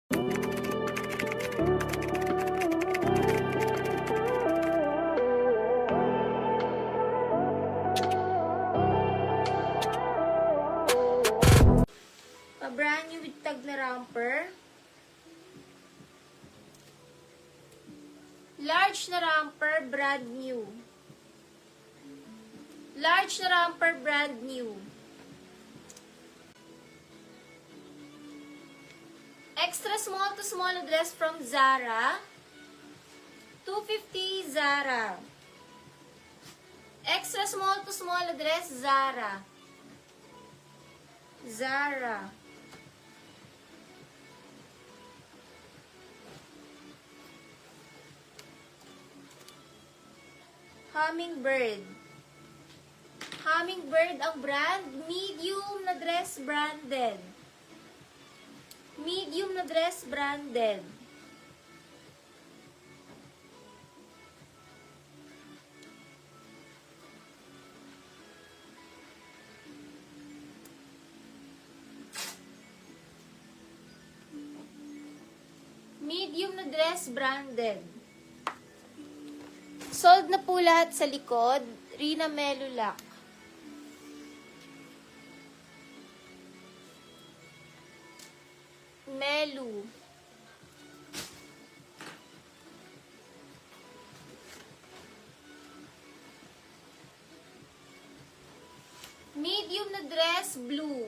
Pa-brand new with tag na romper. Large na romper, brand new. Large na romper, brand new. Extra small to small na dress from Zara. $250 Zara. Extra small to small na dress Zara. Zara. Hummingbird. Hummingbird ang brand. Medium na dress branded. Medium na dress branded. Medium na dress branded. Sold na po lahat sa likod. Rina Melulac. Melu. Medium na dress, blue.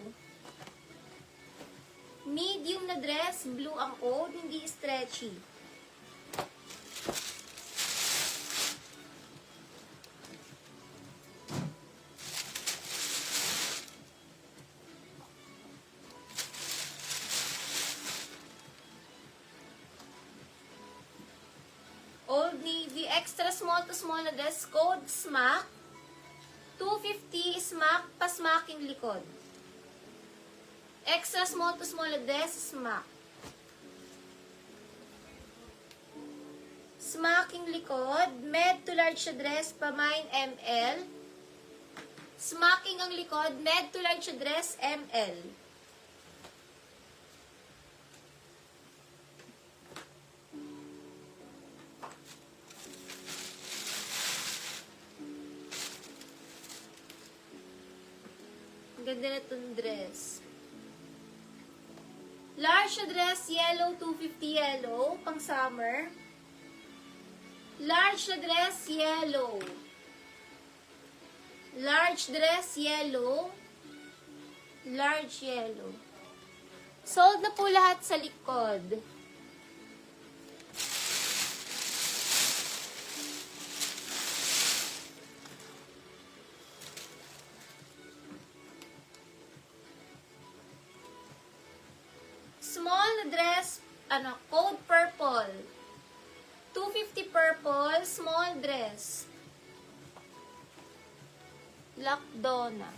Medium na dress, blue ang code, hindi stretchy. Old Navy, extra small to small na dress, code SMAC. $250 SMAC, pasmaking likod. Extra small to small na dress, SMAC. Smacking likod, med to large na dress, pamain ML. Smacking ang likod, med to large na dress, ML. Ganda na itong dress. Large na dress, yellow, $250 yellow, pang summer. Large na dress, yellow. Large dress, yellow. Large yellow. Sold na po lahat sa likod. Small na dress, code purple. $250 purple, small dress. Lacdonna.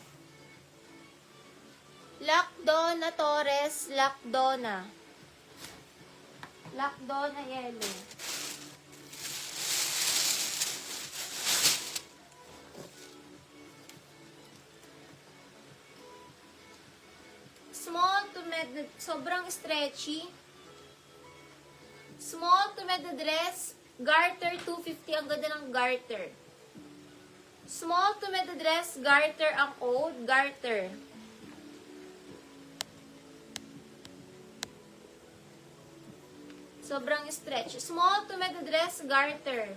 Lacdonna Torres, Lacdonna. Lacdonna yellow. Small to med, sobrang stretchy. Small to med dress, garter $250, ang ganda ng garter. Small to med dress, garter ang code, garter. Sobrang stretch. Small to med dress, garter.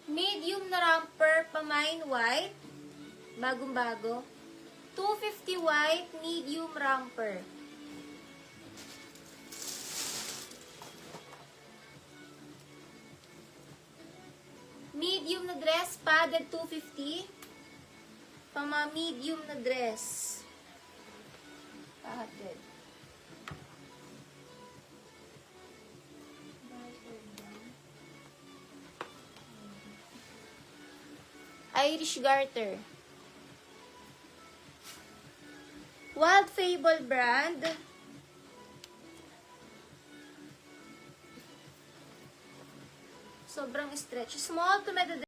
Medium na romper, pamain white. Bagong-bago. $250 white, medium romper. Medium na dress, padded $250. Medium na dress. Padded. Irish garter. Wild Fable brand. Sobrang stretch. Small to medium.